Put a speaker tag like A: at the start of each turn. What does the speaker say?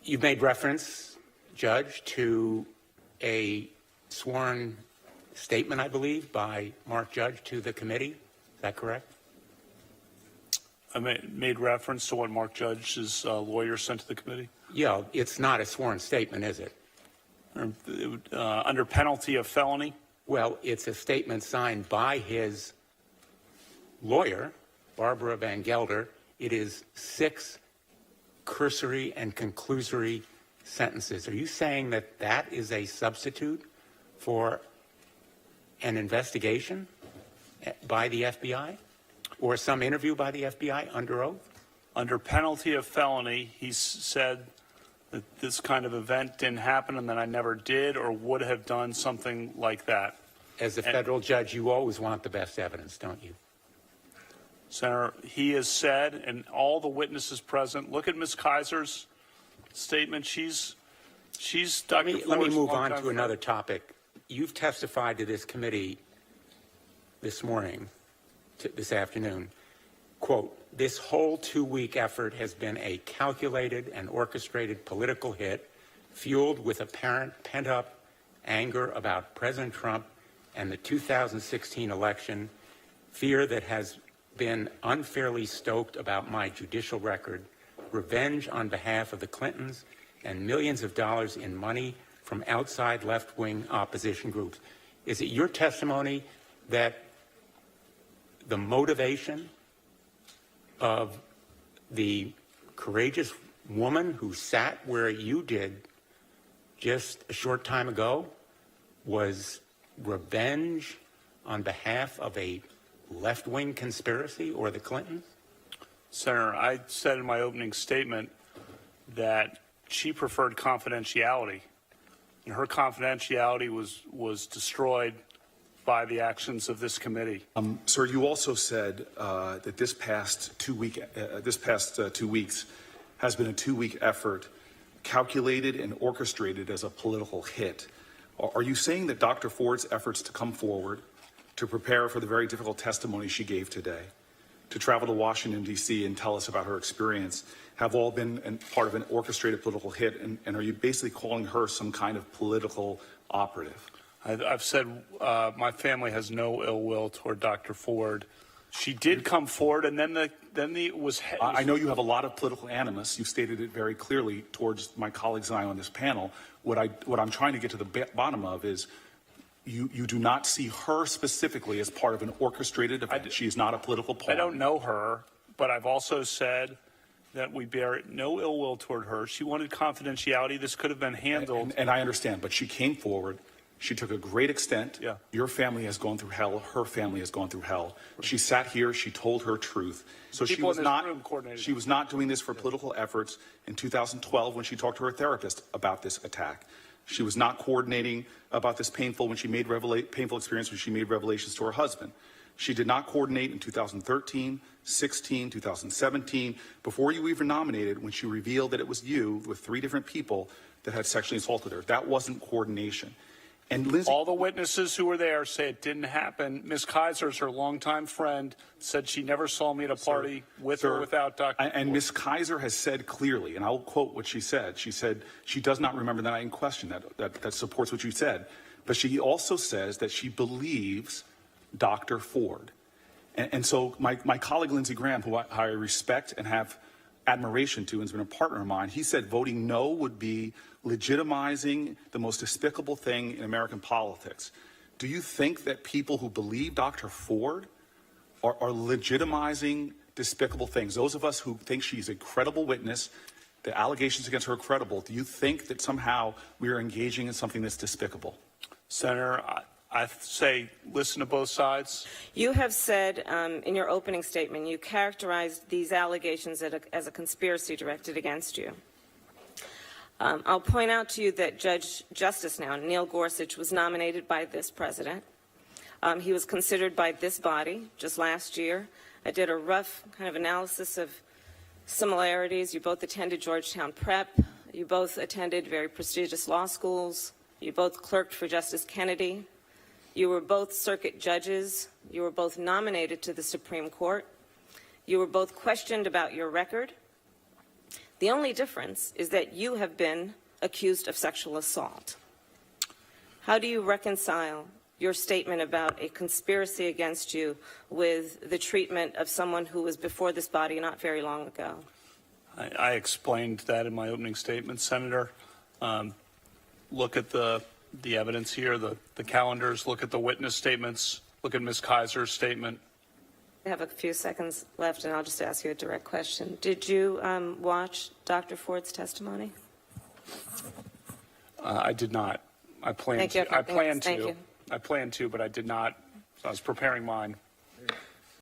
A: You've made reference, Judge, to a sworn statement, I believe, by Mark Judge to the committee. Is that correct?
B: I made reference to what Mark Judge's lawyer sent to the committee.
A: Yeah, it's not a sworn statement, is it?
B: Under penalty of felony?
A: Well, it's a statement signed by his lawyer, Barbara Van Gelder. It is 6 cursory and conclusory sentences. Are you saying that that is a substitute for an investigation by the FBI or some interview by the FBI under oath?
B: Under penalty of felony, he said that this kind of event didn't happen and that I never did or would have done something like that.
A: As a federal judge, you always want the best evidence, don't you?
B: Senator, he has said, and all the witnesses present, look at Ms. Kaiser's statement. She's Dr.
A: Let me move on to another topic. You've testified to this committee this morning, this afternoon, quote, "This whole 2-week effort has been a calculated and orchestrated political hit fueled with apparent pent-up anger about President Trump and the 2016 election, fear that has been unfairly stoked about my judicial record, revenge on behalf of the Clintons, and millions of dollars in money from outside left-wing opposition groups." Is it your testimony that the motivation of the courageous woman who sat where you did just a short time ago was revenge on behalf of a left-wing conspiracy or the Clintons?
B: Senator, I said in my opening statement that she preferred confidentiality, and her confidentiality was destroyed by the actions of this committee.
C: Sir, you also said that this past 2 weeks has been a 2-week effort calculated and orchestrated as a political hit. Are you saying that Dr. Ford's efforts to come forward, to prepare for the very difficult testimony she gave today, to travel to Washington, D.C. and tell us about her experience, have all been part of an orchestrated political hit? And are you basically calling her some kind of political operative?
B: I've said my family has no ill will toward Dr. Ford. She did come forward, and then it was.
C: I know you have a lot of political animus. You stated it very clearly towards my colleagues and I on this panel. What I'm trying to get to the bottom of is you do not see her specifically as part of an orchestrated event. She is not a political pawn.
B: I don't know her, but I've also said that we bear no ill will toward her. She wanted confidentiality. This could have been handled.
C: And I understand, but she came forward. She took a great extent.
B: Yeah.
C: Your family has gone through hell. Her family has gone through hell. She sat here. She told her truth. So she was not doing this for political efforts in 2012 when she talked to her therapist about this attack. She was not coordinating about this painful experience when she made revelations to her husband. She did not coordinate in 2013, 16, 2017, before you even nominated, when she revealed that it was you with 3 different people that had sexually assaulted her. That wasn't coordination. And Lindsay,
B: all the witnesses who were there say it didn't happen. Ms. Kaiser's her longtime friend, said she never saw me at a party with or without Dr.
C: And Ms. Kaiser has said clearly, and I'll quote what she said. She said she does not remember that I in question. That supports what you said. But she also says that she believes Dr. Ford. And so my colleague Lindsey Graham, who I respect and have admiration to and has been a partner of mine, he said voting no would be legitimizing the most despicable thing in American politics. Do you think that people who believe Dr. Ford are legitimizing despicable things? Those of us who think she's a credible witness, the allegations against her are credible, do you think that somehow we are engaging in something that's despicable?
B: Senator, I say listen to both sides.
D: You have said in your opening statement, you characterized these allegations as a conspiracy directed against you. I'll point out to you that Justice now, Neil Gorsuch, was nominated by this president. He was considered by this body just last year. I did a rough kind of analysis of similarities. You both attended Georgetown Prep. You both attended very prestigious law schools. You both clerked for Justice Kennedy. You were both circuit judges. You were both nominated to the Supreme Court. You were both questioned about your record. The only difference is that you have been accused of sexual assault. How do you reconcile your statement about a conspiracy against you with the treatment of someone who was before this body not very long ago?
B: I explained that in my opening statement, Senator. Look at the evidence here, the calendars, look at the witness statements, look at Ms. Kaiser's statement.
D: I have a few seconds left, and I'll just ask you a direct question. Did you watch Dr. Ford's testimony?
B: I did not. I plan
D: Thank you.
B: to. I plan
D: Thank
B: to.
D: you.
B: I plan to, but I did not. I was preparing mine.